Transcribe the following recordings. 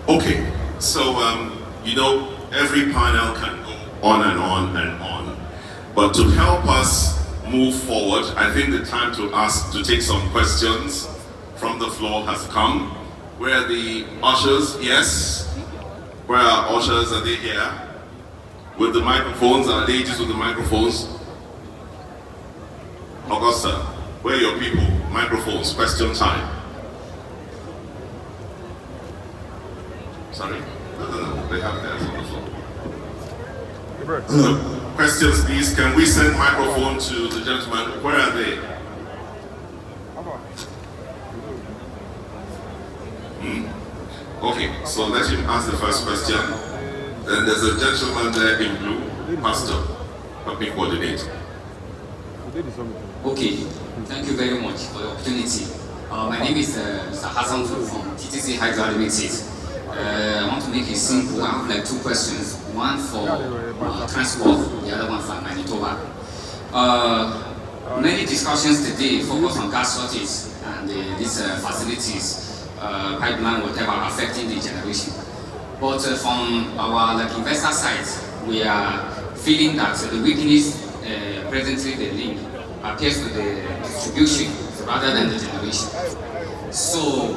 Okay, so every panel can go on and on and on, but to help us move forward, I think the time to take some questions from the floor has come. Where are the ushers? Yes. Where are ushers? Are they here? With the microphones? Are ladies with the microphones? Augusta, where are your people? Microphones, question time. Sorry? No, they have theirs on the floor. So, questions please. Can we send microphone to the gentleman? Where are they? Okay, so let him ask the first question. Then there's a gentleman there in blue. Pastor, help me coordinate. Okay, thank you very much for the opportunity. My name is Mr. Hassan from TTC Hydro Limited. I want to make it simple. I have like two questions. One for transport, the other one for Manitoba. Many discussions today focus on gas shortage and these facilities, pipeline, whatever, affecting the generation. But from our investor side, we are feeling that the weakness presently the link appears to the distribution rather than the generation. So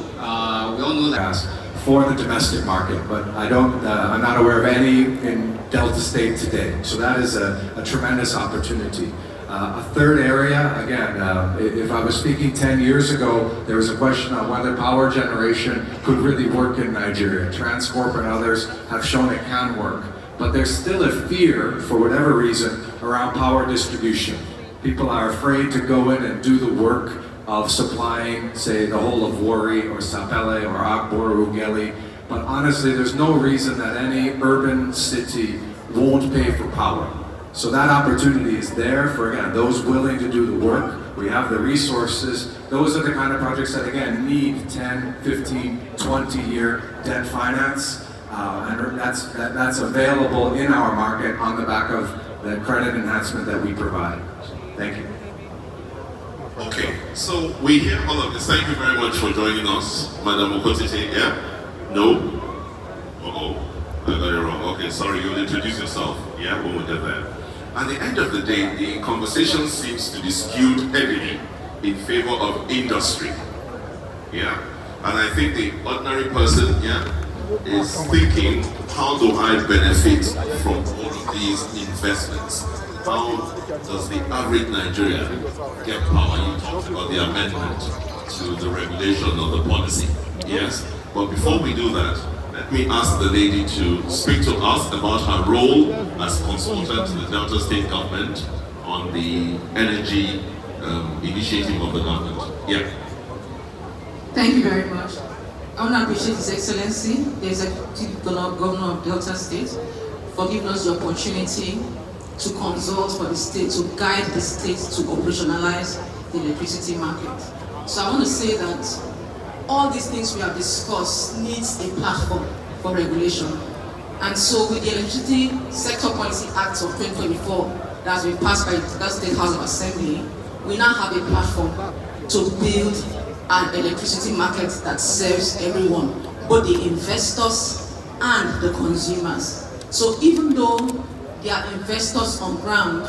we all know that for the domestic market, but I'm not aware of any in Delta State today. So that is a tremendous opportunity. A third area, again, if I was speaking 10 years ago, there was a question on whether power generation could really work in Nigeria. Transcorp and others have shown it can work. But there's still a fear, for whatever reason, around power distribution. People are afraid to go in and do the work of supplying, say, the whole of Warri or Sapele or Akbor or Ughelli. But honestly, there's no reason that any urban city won't pay for power. So that opportunity is there for, again, those willing to do the work. We have the resources. Those are the kind of projects that, again, need 10, 15, 20-year debt finance. And that's available in our market on the back of the credit enhancement that we provide. Thank you. Okay, so we hear all of this. Thank you very much for joining us, Madam Okotite. Yeah? No? Uh-oh, I got it wrong. Okay, sorry, you'll introduce yourself. Yeah, when we get there. At the end of the day, the conversation seems to be skewed heavily in favor of industry. Yeah? And I think the ordinary person, is thinking, how do I benefit from all of these investments? How does the average Nigerian get power? You talked about the amendment to the regulation of the policy. Yes? But before we do that, let me ask the lady to speak to us about her role as consultant to the Delta State government on the energy initiative of the government. Yeah. Thank you very much. I want to appreciate His Excellency, the Executive Governor of Delta State, for giving us the opportunity to consult for the state, to guide the state to operationalize the electricity market. So I want to say that all these things we have discussed needs a platform for regulation. And so with the Electricity Sector Policy Act of 2024 that has been passed by the State House of Assembly, we now have a platform to build an electricity market that serves everyone, both the investors and the consumers. So even though there are investors on ground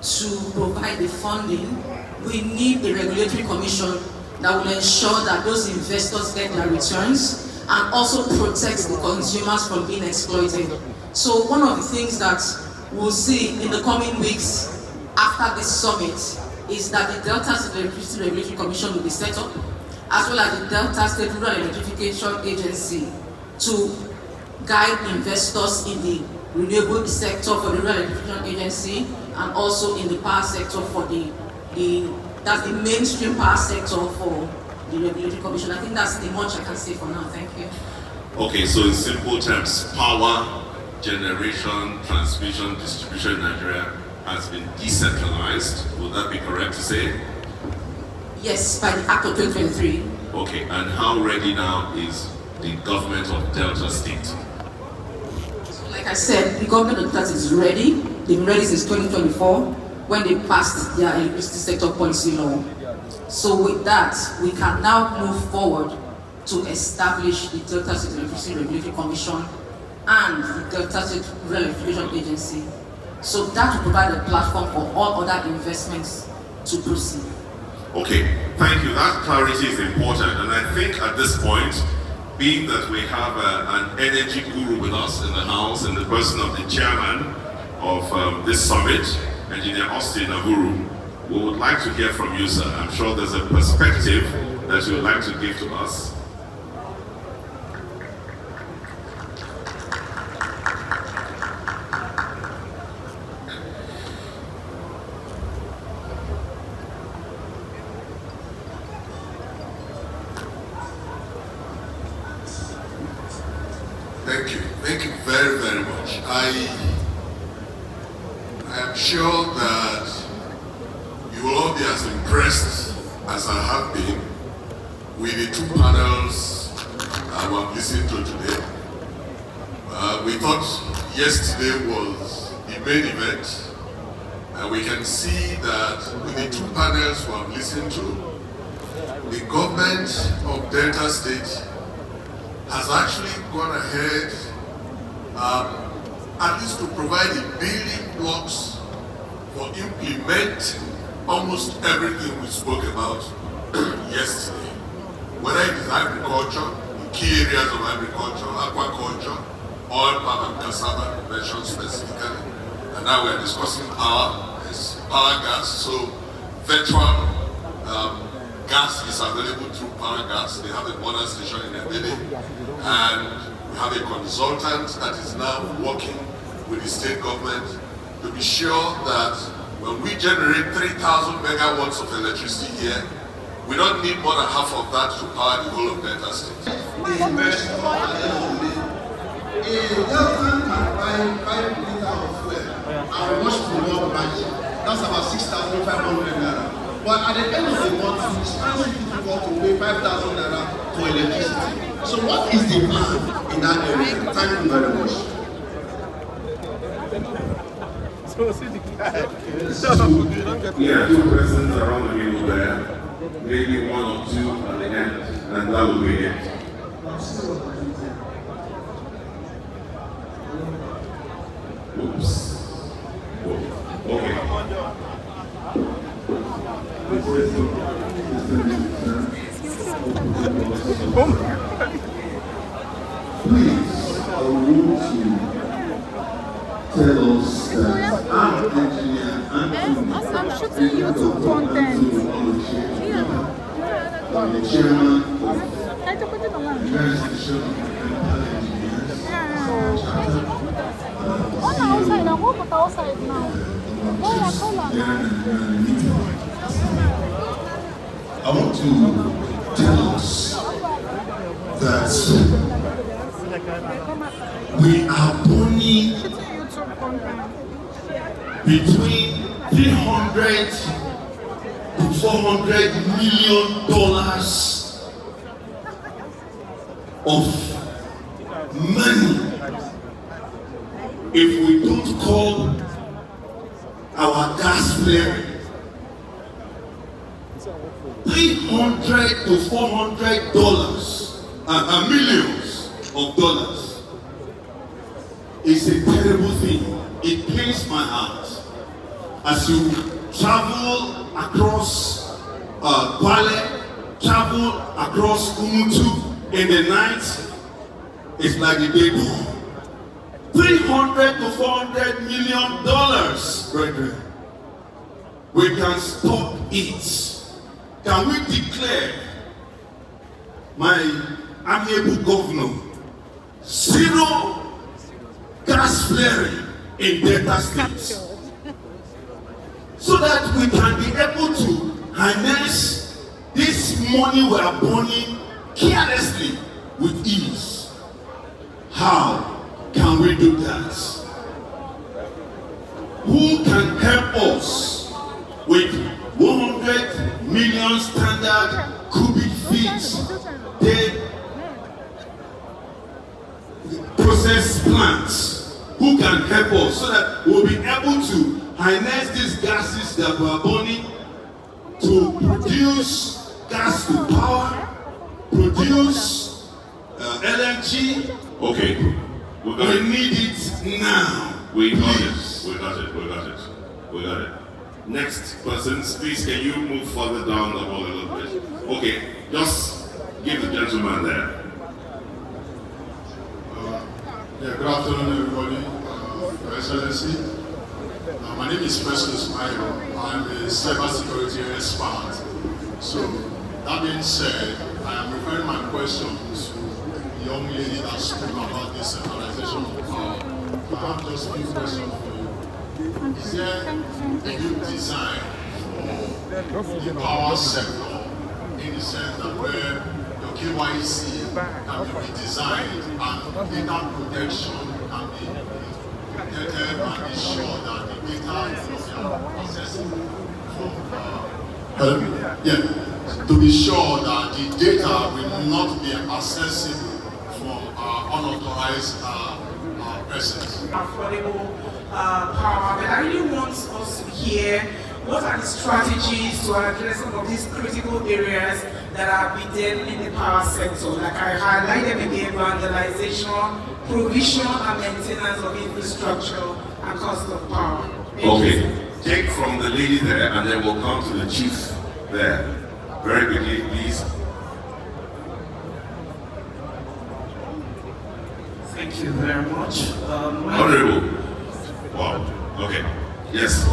to provide the funding, we need a regulatory commission that will ensure that those investors get their returns and also protects the consumers from being exploited. So one of the things that we'll see in the coming weeks after this summit is that the Delta State Electricity Regulatory Commission will be set up, as well as the Delta State Rural Electrification Agency, to guide investors in the renewable sector for the Rural Electrification Agency, and also in the power sector for that's the mainstream power sector for the Regulatory Commission. I think that's the much I can say for now. Thank you. Okay, so in simple terms, power generation, transmission, distribution in Nigeria has been decentralized. Would that be correct to say? Yes, by the Act of 2023. Okay, and how ready now is the government of Delta State? So like I said, the government of Delta State is ready. They've been ready since 2024 when they passed their electricity sector policy law. So with that, we can now move forward to establish the Delta State Electricity Regulatory Commission and the Delta State Rural Electrification Agency. So that will provide a platform for all other investments to proceed. Okay, thank you. That clarity is important, and I think at this point, being that we have an energy guru with us in the house in the person of the chairman of this summit, Engineer Austin Naburu, we would like to hear from you, sir. I'm sure there's a perspective that you would like to give to us. Thank you very, very much. I am sure that you will all be as impressed as I have been with the two panels I have listened to today. We thought yesterday was the main event, and we can see that with the two panels we have listened to, the government of Delta State has actually gone ahead at least to provide the building blocks for implementing almost everything we spoke about yesterday. Whether it is agriculture, the key areas of agriculture, aquaculture, oil, palm, and cassava, mentioned specifically. And now we are discussing power, it's power gas, so virtual gas is available through power gas. They have a border station in Ebede, and we have a consultant that is now working with the state government to be sure that when we generate 3,000 megawatts of electricity here, we don't need more than half of that to power the whole of Delta State. A Delta can buy 5 liters of fuel and wash the world magic. That's about 6,500 naira. But at the end of the month, it's asking people to pay 5,000 naira for electricity. So what is the plan in that area? Thank you very much. Yeah, two persons around the middle there, maybe one or two at the end, and that will be it. Oops. Okay. Please, I want you to tell us that our engineer I'm shooting YouTube content. I'm the chairman of the Organization of Empire Engineers. Outside, I'm going to put outside now. I want to tell us that we are burning between $300 to $400 million of money if we don't call our gas flaring. $300 to $400 millions of dollars is a terrible thing. It pains my heart as you travel across Kwale, travel across Umutu in the night. It's like the day dawn. $300 to $400 million, brethren. We can stop it. Can we declare, my amiable governor, zero gas flaring in Delta State, so that we can be able to harness this money we are burning carelessly with ease? How can we do that? Who can help us with 100 million standard cubic feet day process plants? Who can help us so that we'll be able to harness these gases that we are burning to produce gas to power produce LNG. Okay. We got We it. need it now. We got Please. it. We got it. We got it. We got it. Next person, please, can you move further down the hall a little bit? Okay, just give the gentleman there. Yeah, good afternoon, everybody. Your Excellency. My name is Festus Mayo. I'm a cybersecurity expert. So, that being said, I am referring my question to the young lady that spoke about this centralization of power. I have just a few questions for you. Is there a new design for the power sector in the sense that where your KYC can be redesigned and data protection can be protected and ensure that the data is accessible from to be sure that the data will not be accessible from unauthorized persons. Affordable power, but I really want us to hear what are the strategies to address some of these critical areas that are within in the power sector. Like I highlighted again, vandalization, provision and maintenance of infrastructure and cost of power. Okay, take from the lady there and then we'll come to the chief there. Very quickly, please. Thank you very much. Honorable. Wow. Okay. Yes.